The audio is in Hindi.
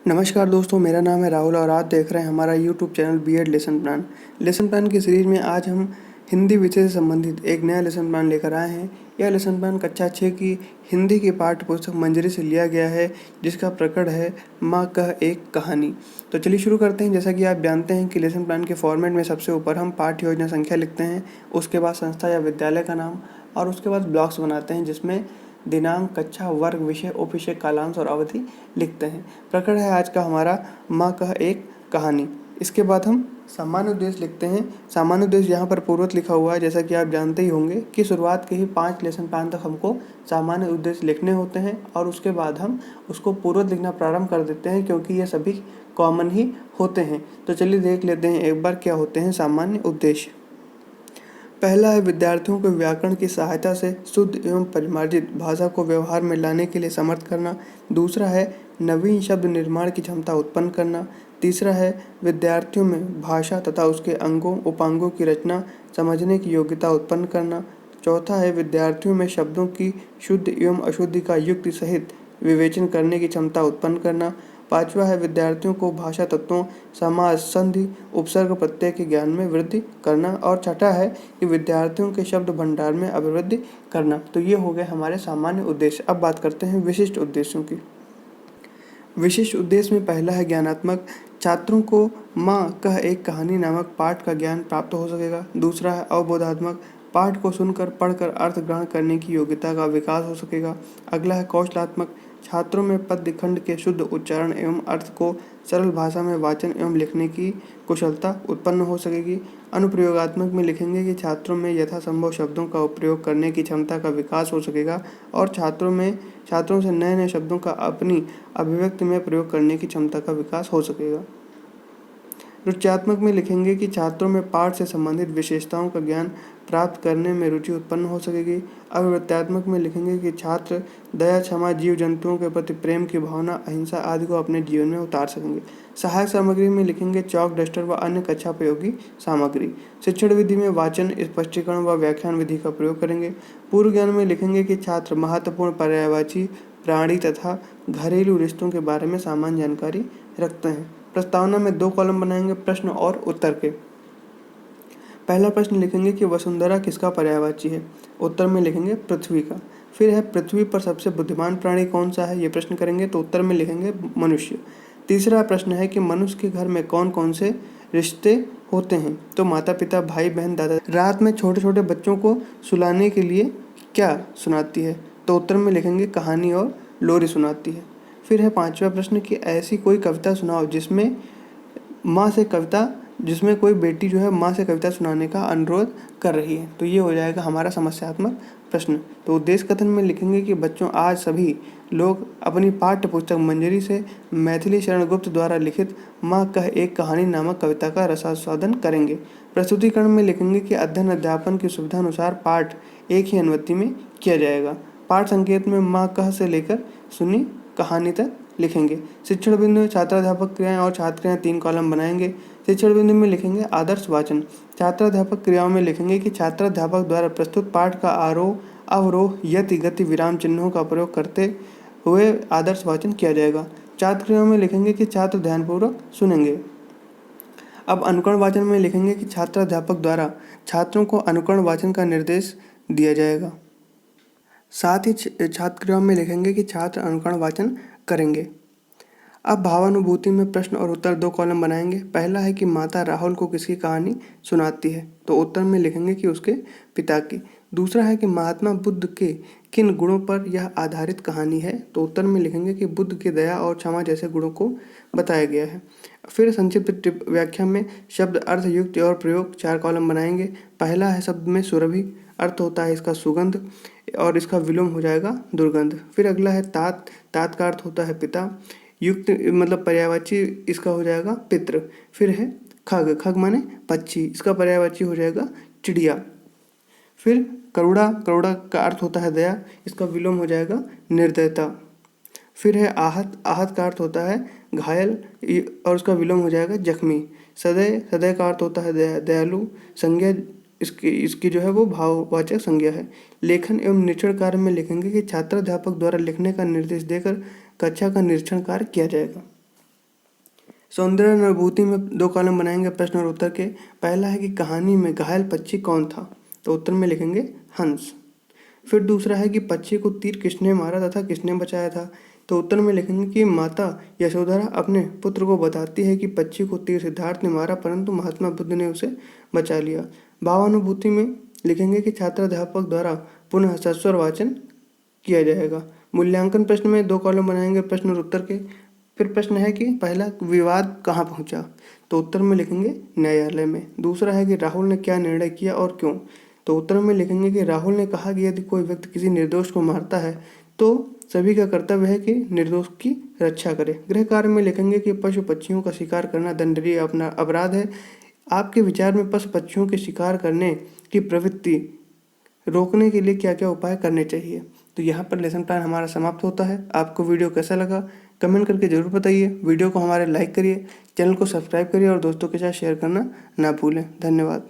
नमस्कार दोस्तों, मेरा नाम है राहुल और आप देख रहे हैं हमारा YouTube channel BEd lesson plan. Lesson plan की सीरीज में आज हम हिंदी विषय से संबंधित एक नया लेसन प्लान लेकर आए हैं। यह लेसन प्लान कक्षा 6 की हिंदी की पाठ्य पुस्तक मंजरी से लिया गया है, जिसका प्रकरण है माँ कह एक कहानी। तो चलिए शुरू करते हैं। जैसा कि आप जानते हैं कि लेसन प्लान के फॉर्मेट में सबसे ऊपर हम पाठ्य योजना संख्या लिखते हैं, उसके बाद संस्था या विद्यालय का नाम और उसके बाद ब्लॉक्स बनाते हैं जिसमें दिनांक, कक्षा, वर्ग, विषय, उपविषय, कालांश और अवधि लिखते हैं। प्रकरण है आज का हमारा माँ कह एक कहानी। इसके बाद हम सामान्य उद्देश्य लिखते हैं। सामान्य उद्देश्य यहाँ पर पूर्वत लिखा हुआ है, जैसा कि आप जानते ही होंगे कि शुरुआत के ही 5 लेसन प्लान तक हमको सामान्य उद्देश्य लिखने होते हैं और उसके बाद हम उसको पूर्वत लिखना प्रारंभ कर देते हैं, क्योंकि ये सभी कॉमन ही होते हैं। तो चलिए देख लेते हैं एक बार क्या होते हैं सामान्य उद्देश्य। पहला है विद्यार्थियों को व्याकरण की सहायता से शुद्ध एवं परिमार्जित भाषा को व्यवहार में लाने के लिए समर्थ करना। दूसरा है नवीन शब्द निर्माण की क्षमता उत्पन्न करना। तीसरा है विद्यार्थियों में भाषा तथा उसके अंगों उपांगों की रचना समझने की योग्यता उत्पन्न करना। चौथा है विद्यार्थियों में शब्दों की शुद्ध एवं अशुद्धि का युक्ति सहित विवेचन करने की क्षमता उत्पन्न करना। पांचवा है विद्यार्थियों को भाषा तत्वों, समास, संधि, उपसर्ग, प्रत्यय के ज्ञान में वृद्धि करना। और छठा है कि विद्यार्थियों के शब्द भंडार में अभिवृद्धि करना। तो ये हो गए हमारे सामान्य उद्देश्य। अब बात करते हैं विशिष्ट उद्देश्यों की। विशिष्ट उद्देश्य में पहला है ज्ञानात्मक। छात्रों को माँ कह एक कहानी नामक पाठ का ज्ञान प्राप्त हो सकेगा। दूसरा है अवबोधात्मक। पाठ को सुनकर पढ़कर अर्थ ग्रहण करने की योग्यता का विकास हो सकेगा। अगला है कौशलात्मक। छात्रों में पद्य खंड के शुद्ध उच्चारण एवं अर्थ को सरल भाषा में वाचन एवं लिखने की कुशलता उत्पन्न हो सकेगी। अनुप्रयोगात्मक में लिखेंगे कि छात्रों में यथासंभव शब्दों का उपयोग करने की क्षमता का विकास हो सकेगा और छात्रों से नए नए शब्दों का अपनी अभिव्यक्ति में प्रयोग करने की क्षमता का विकास हो सकेगा। रुच्यात्मक में लिखेंगे कि छात्रों में पाठ से संबंधित विशेषताओं का ज्ञान प्राप्त करने में रुचि उत्पन्न हो सकेगी। अभिवृत्त्यात्मक में लिखेंगे कि छात्र दया, क्षमा, जीव जंतुओं के प्रति प्रेम की भावना, अहिंसा आदि को अपने जीवन में उतार सकेंगे। सहायक सामग्री में लिखेंगे चौक, डस्टर व अन्य कक्षापयोगी सामग्री। शिक्षण विधि में वाचन, स्पष्टीकरण व व्याख्यान विधि का प्रयोग करेंगे। पूर्व ज्ञान में लिखेंगे कि छात्र महत्वपूर्ण पर्यायवाची, प्राणी तथा घरेलू रिश्तों के बारे में सामान्य जानकारी रखते हैं। प्रस्तावना में 2 कॉलम बनाएंगे प्रश्न और उत्तर के। पहला प्रश्न लिखेंगे कि वसुंधरा किसका पर्यायवाची है। उत्तर में लिखेंगे पृथ्वी का। फिर है पृथ्वी पर सबसे बुद्धिमान प्राणी कौन सा है, ये प्रश्न करेंगे तो उत्तर में लिखेंगे मनुष्य। तीसरा प्रश्न है कि मनुष्य के घर में कौन कौन से रिश्ते होते हैं, तो माता पिता, भाई बहन, दादा। रात में छोटे छोटे बच्चों को सुलाने के लिए क्या सुनाती है, तो उत्तर में लिखेंगे कहानी और लोरी सुनाती है। फिर है 5वां प्रश्न कि ऐसी कोई कविता सुनाओ जिसमें कोई बेटी जो है माँ से कविता सुनाने का अनुरोध कर रही है। तो ये हो जाएगा हमारा समस्यात्मक प्रश्न। तो उद्देश्य कथन में लिखेंगे कि बच्चों, आज सभी लोग अपनी पाठ्य पुस्तक मंजरी से मैथिली शरण गुप्त द्वारा लिखित माँ कह एक कहानी नामक कविता का रसास्वादन करेंगे। प्रस्तुतिकरण में लिखेंगे कि अध्ययन अध्यापन की सुविधा अनुसार पाठ एक ही अनुवृत्ति में किया जाएगा। पाठ संकेत में माँ कह से लेकर सुनी कहानी तक लिखेंगे। शिक्षण बिंदु में छात्राध्यापक क्रियाएं और छात्र क्रियाएं 3 कॉलम बनाएंगे। शिक्षण बिंदु में लिखेंगे आदर्श वाचन। छात्राध्यापक क्रियाओं में लिखेंगे कि छात्राध्यापक द्वारा प्रस्तुत पाठ का आरोह, अवरोह, यति, गति, विराम चिन्हों का प्रयोग करते हुए आदर्श वाचन किया जाएगा। छात्र क्रियाओं में लिखेंगे कि छात्र ध्यानपूर्वक सुनेंगे। अब अनुकरण वाचन में लिखेंगे कि छात्राध्यापक द्वारा छात्रों को अनुकरण वाचन का निर्देश दिया जाएगा। साथ ही छात्र क्रियाओं में लिखेंगे कि छात्र अनुकरण वाचन करेंगे। अब भावानुभूति में प्रश्न और उत्तर 2 कॉलम बनाएंगे। पहला है कि माता राहुल को किसकी कहानी सुनाती है, तो उत्तर में लिखेंगे कि उसके पिता की। दूसरा है कि महात्मा बुद्ध के किन गुणों पर यह आधारित कहानी है, तो उत्तर में लिखेंगे कि बुद्ध के दया और क्षमा जैसे गुणों को बताया गया है। फिर संक्षिप्त व्याख्या में शब्द, अर्थ, युक्ति और प्रयोग 4 कॉलम बनाएंगे। पहला है शब्द में सुरभि, अर्थ होता है इसका सुगंध और इसका विलोम हो जाएगा दुर्गंध। फिर अगला है तात, तात का अर्थ होता है पिता। युक्त मतलब पर्यायवाची, इसका हो जाएगा पितृ। फिर है खग, खग माने पक्षी, इसका पर्यायवाची हो जाएगा चिड़िया। फिर करुणा, करुणा का अर्थ होता है दया, इसका विलोम हो जाएगा निर्दयता। फिर है आहत, आहत का अर्थ होता है घायल और उसका विलोम हो जाएगा जख्मी। सदय, सदय का अर्थ होता है दयालु। संज्ञा इसकी जो है वो भाववाचक संज्ञा है। लेखन एवं निरीक्षण कार्य में लिखेंगे कि छात्राध्यापक द्वारा लिखने का निर्देश देकर कक्षा का निरीक्षण कार्य किया जाएगा। सौंदर्यानुभूति में 2 कॉलम बनाएंगे प्रश्न और उत्तर के। पहला है कि कहानी में घायल पक्षी कौन था, तो उत्तर में लिखेंगे हंस। फिर दूसरा है कि पक्षी को तीर किसने मारा तथा किसने बचाया था, तो उत्तर में लिखेंगे कि माता यशोधरा अपने पुत्र को बताती है कि पक्षी को तीर सिद्धार्थ ने मारा परंतु महात्मा बुद्ध ने उसे बचा लिया। भावानुभूति में लिखेंगे कि छात्र अध्यापक द्वारा पुनः सस्वर वाचन किया जाएगा। मूल्यांकन प्रश्न में 2 कॉलम बनाएंगे प्रश्न और उत्तर के। फिर प्रश्न है कि पहला, विवाद कहाँ पहुंचा, तो उत्तर में लिखेंगे न्यायालय में। दूसरा है कि राहुल ने क्या निर्णय किया और क्यों, तो उत्तर में लिखेंगे कि राहुल ने कहा कि यदि कोई व्यक्ति किसी निर्दोष को मारता है तो सभी का कर्तव्य है कि निर्दोष की रक्षा करे। गृह कार्य में लिखेंगे कि पशु पक्षियों का शिकार करना दंडनीय अपना अपराध है। आपके विचार में पशु पक्षियों के शिकार करने की प्रवृत्ति रोकने के लिए क्या क्या उपाय करने चाहिए। तो यहाँ पर लेसन प्लान हमारा समाप्त होता है। आपको वीडियो कैसा लगा कमेंट करके ज़रूर बताइए। वीडियो को हमारे लाइक करिए, चैनल को सब्सक्राइब करिए और दोस्तों के साथ शेयर करना ना भूलें। धन्यवाद।